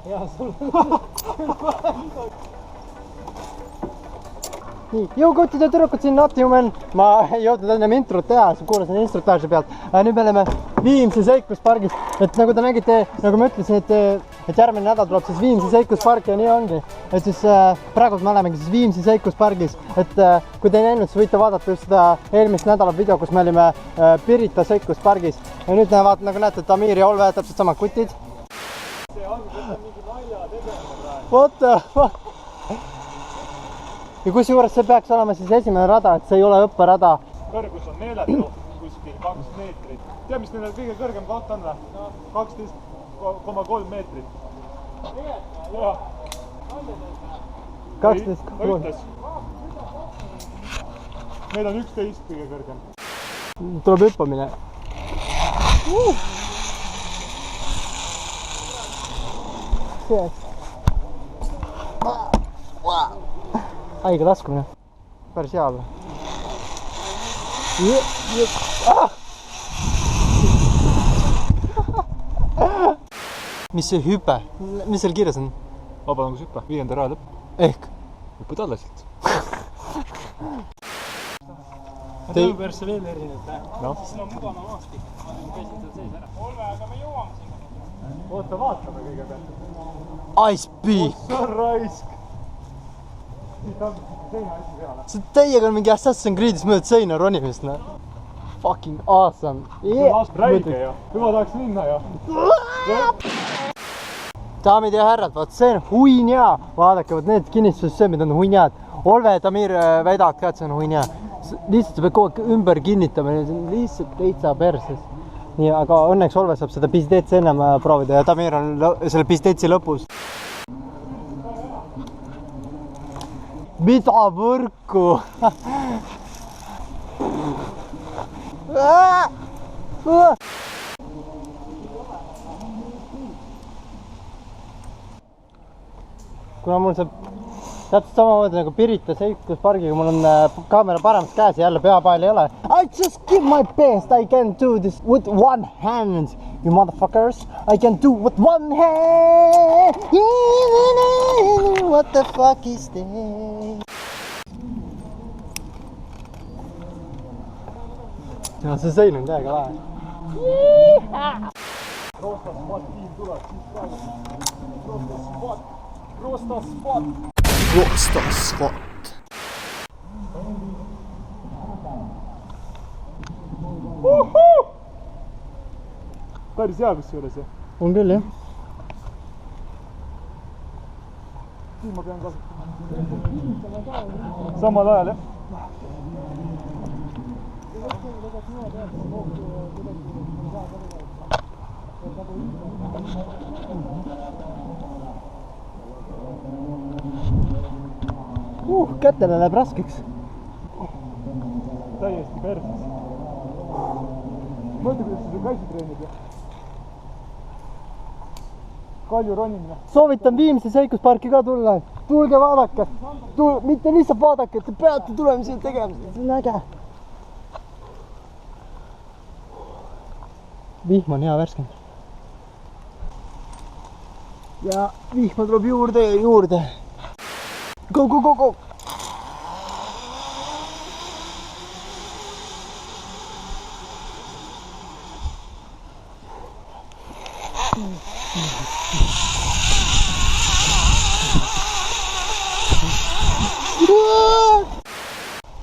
Jaa, sul nii, jõukutid ja tüdrukud siin Nottingham. Ma ei jõudnud ennem introt teha, kuulasin instruktaaži pealt. Nüüd me oleme Viimsi seikluspargis. Et nagu te nägite, nagu ma ütlesin, et järgmine nädal tuleb siis Viimsi seikluspark ja nii ongi. Et siis praegu me olemegi siis Viimsi seikluspargis. Et kui te ei näinud, siis võite vaadata just seda eelmist nädala video, kus me olime Pirita seikluspargis. Ja nüüd nagu näete, et Amir ja Olve täpselt samad kutid. See on mingi nalja tegemine. What the fuck? Ja kusjuures see peaks olema siis esimene rada, et see ei ole õpperada. Kõrgus on meeletu kuskil 2 meetrit. Tea, mis neil kõige kõrgem koht on? 12,3 meetrit. Jah. 12,3. Meil on 11 kõige kõrgem. Tuleb hüppamine. Haige laskumine. Päris hea olla. Mis see hüpe? Mis seal kirjas on? Vabalangusüppe, 5. raja lõpp. Ehk? Hüppad alla siit. Teie persse veel erinev. No. See on mugana maastik. Ma käisin seal sees ära. Olve, aga me jõuame sinna. Oota, vaatame kõigepealt. Ice Bee. See on raisk. Siit on seina hästi peale. See teiega on mingi Assassin's Creed'is mööda seina ronimist. Fucking awesome. Räige ju. Juba tahaks minna ju. Daamid ja härrad, vaat see on huinja. Vaadake, vaat need kinnistussüsteemid on huinjad. Olve ja Tamir väidavad ka, et see on huinja. Lihtsalt sa pead kogu aeg ümber kinnitama, lihtsalt leitsa perses. Nii, aga õnneks Olve saab seda pizdetsi ennem proovida ja Tamir on selle pizdetsi lõpus. Mida võrku? Kuna mul saab täpselt samamoodi nagu Pirita seikluspargiga, mul on kaamera paremas käes ja jälle peapael ei ole. I just give my best, I can do this with one hand, you motherfuckers. I can do with one hand. What the fuck is this? Ja, see sein on täiega lahe. Rosta spot, tiim tuleb, siit praegu. Rosta spot. Rosta spot. Rosta spot. Päris hea kus juures ju. On küll, jah. Siin ma pean kasutama. Samal ajal, jah. Kätele läheb raskeks. Täiesti perses. Mõelda, kuidas sa käisid treenid ja Kalju ronimine. Soovitan Viimsi seiklusparki ka tulla. Tulge vaadake. Mitte lihtsalt vaadake, et te peate tulema siia tegema. See on äge. Vihm on hea värskend. Ja vihma tuleb juurde ja juurde. Go, go, go, go!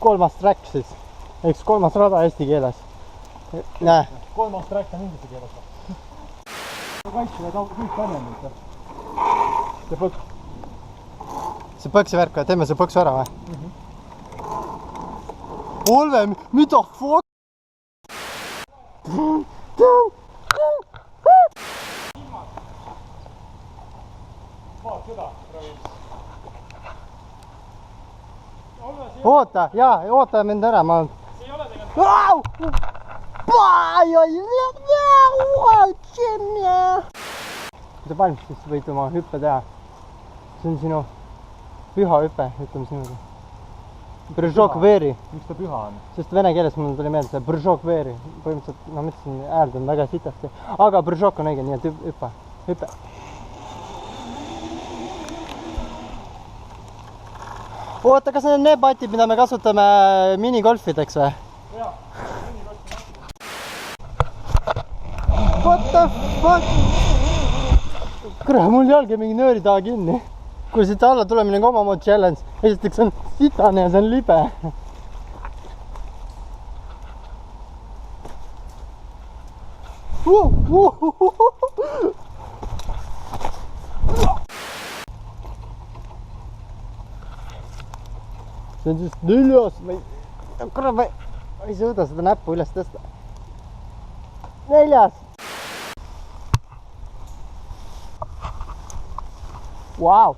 Kolmas track siis. Eks kolmas rada eesti keeles. Näe. Kolmas track on inglise keeles. Kaitsile kõik väljendid. See põks. See põksi värk, teeme see põksu ära või? Olve, mida fuck? Vaat seda, Oota, jaa, oota mind ära, ma... see ei ole tegelikult... Kui sa valmis, siis võid oma hüppe teha. See on sinu püha hüpe, ütleme sinuga. Brõžok veeri. Miks ta püha on? Sest vene keeles mul tuli meelde see brõžok veeri. Põhimõtteliselt, ma mõtlesin, hääldan väga sitasti. Aga brõžok on õige, nii et hüppe. Hüppe. oota, kas need on need patid, mida me kasutame minigolfideks või? Jaa, minigolf. What the fuck? Kurat, mul jalg on mingi nööri taha kinni. Kui siit alla tulemine on omamoodi challenge. Esiteks on sitane ja see on libe. See on siis 4. Kurat, ma ei suuda seda näppu üles tõsta. 4. Vau!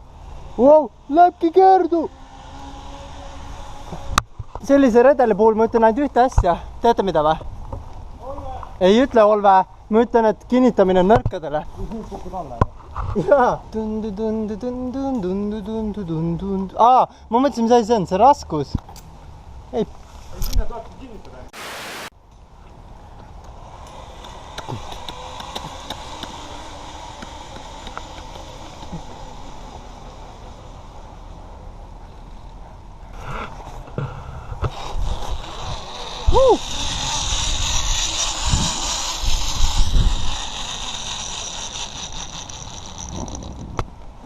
Wow, lähebki keerdu! Sellise redeli puhul ma ütlen ainult ühte asja. Teate mida või? Ei ütle Olve. Ma ütlen, et kinnitamine on nõrkadele. Nüüd kukud alla. Jaa. Ma mõtlesin, mis asi see on? See raskus? Ei. Sinna tulebki kinnitada.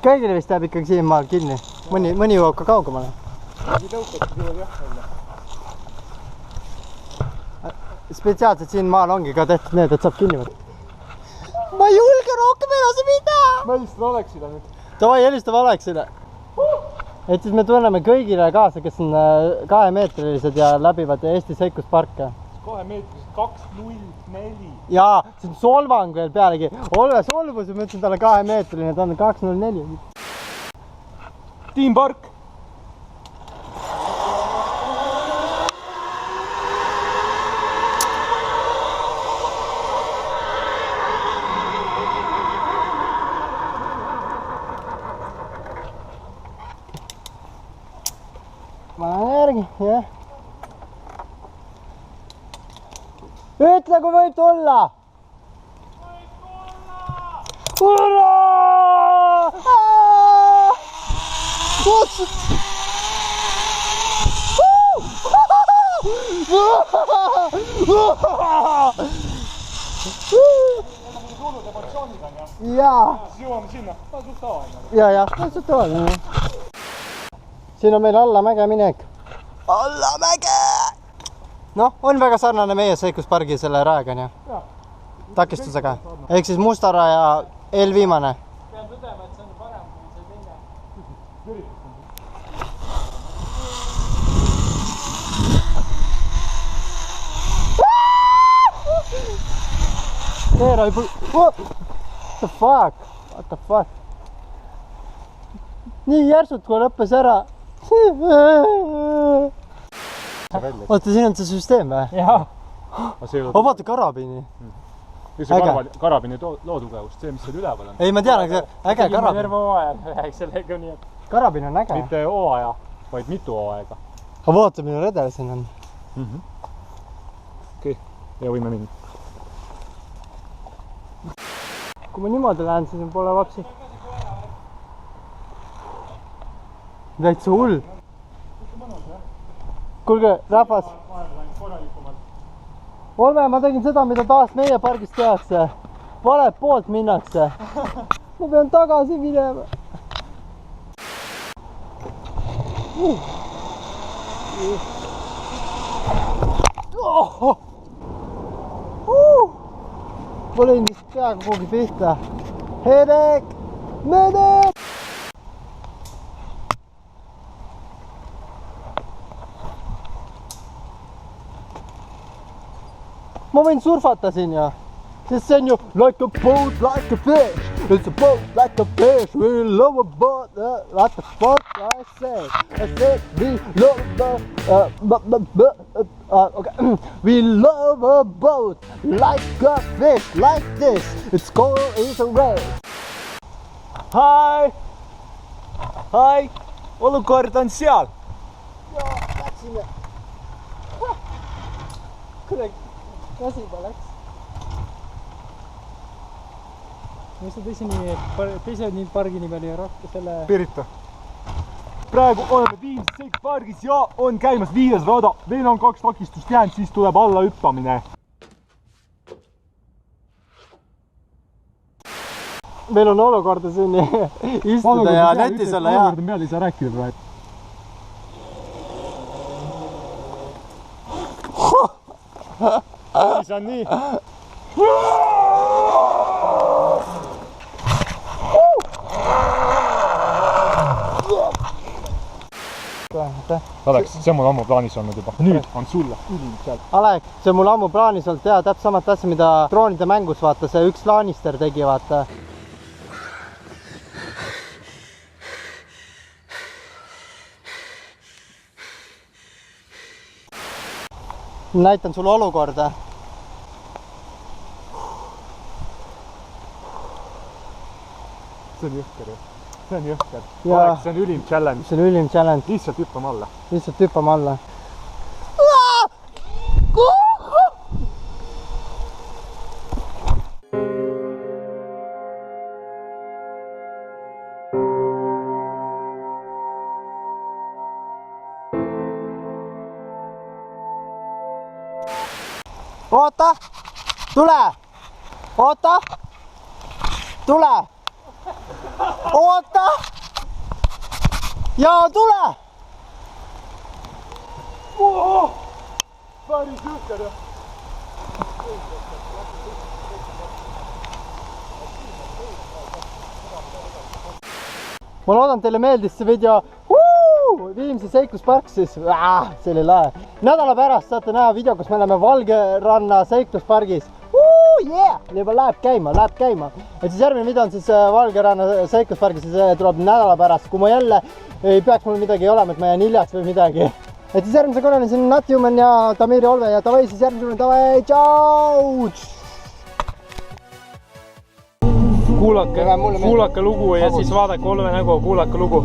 Kõigile vist jääb ikkagi siin maal kinni. Mõni jõuab ka kaugemale. Nii tõukad jõuab jah välja. Spetsiaalselt siin maal ongi ka tehtud need, et saab kinni võtta. Ma ei julge rohkem edasi minna! Ma helistan Aleksile nüüd. Davai, helistame Aleksile. Et siis me tunneme kõigile kaasa, kes on 2-meetrilised ja läbivad Eesti seiklusparke. 2-meetrised 2.04. Jaa, see on solvang veel pealegi. Olve solvus ja ma ütlesin talle 2-meetriline, ta on 2.04. Team Park. Ma lähen järgi, jah. Ütle, kui võib tulla! Urraa! Otsud! Tulnud emotsioonid on jah. Jaa. Siis jõuame sinna. Ta on suht tavaline. Jaa, suht tavaline. Siin on meil allamäge minek. Allamäge! Noh, on väga sarnane meie seikluspargi selle raega, on ju? Takistusega. Ehk siis Mustara ja eelviimane. Pean tõdema, et see on parem kui see teine. Keera ei What the fuck? What the fuck? Nii järsult, kui lõppes ära. Oota, siin on see süsteem või? Jaa. Vaata karabini. Karabini lootugevust, see, mis seal üleval on. Ei, ma tean, aga äge karabin. Terve hooaja läheks sellega nii, et... Karabin on äge. Mitte hooaja, vaid mitu hooaega. Aga vaata, minu redel siin on. Okei, ja võime minna. Kui ma niimoodi lähen, siis pole vapsi. Täitsa hull. Kuulge, rahvas. Olve, ma tegin seda, mida taas meie pargis tehakse. Valet poolt minnakse. Ma pean tagasi minema. Ma lõin vist peaga kuhugi pihta. Hedek! Medek! Ma võin surfata siin ju. Sest see on ju like a boat, like a fish. It's a boat, like a fish. We love a boat. What the fuck I said? I said we love okay. We love a boat, like a fish, like this. It's called is a race. Hi! Hi! Olukord on seal. Joo, läksime. Kuule, käsiga läks. Mis see teise pargi nimi oli? Selle... Pirita. praegu oleme Viimsi seikluspargis ja on käimas 5. rada. Veel on 2 takistust jäänud, siis tuleb alla hüppamine. meil on olukorda siin istuda ja netis olla ja. Olukord on peal, ei saa rääkida praegu. Siis on nii. Aleks, see on mul ammu plaanis olnud juba. Nüüd on sulle ülim seal. Alek, see on mul ammu plaanis olnud teha täpselt samat asja, mida droonide mängus vaata, see üks Lannister tegi vaata. Näitan sulle olukorda. See on jõhker ju. See on jõhker. Aleks, see on ülim challenge. See on ülim challenge. Lihtsalt hüppame alla. Lihtsalt hüppame alla. Oota! Tule! Oota! Tule! Oota! Ja tule! Päris jõhker jah. Ma loodan, teile meeldis see video. Viimsi seikluspark siis. See oli lahe. Nädala pärast saate näha video, kus me oleme Valgeranna seikluspargis. Juba läheb käima. Et siis järgmine video on siis Valgeranna seikluspargis ja see tuleb nädala pärast, kui ma jälle ei peaks mul midagi olema, et ma jään hiljaks või midagi. Et siis järgmise korrani siin Natjumen ja Tamiri Olve ja davai siis järgmise korrani, davai, tšau! Kuulake lugu ja siis vaadake Olve nägu, kuulake lugu.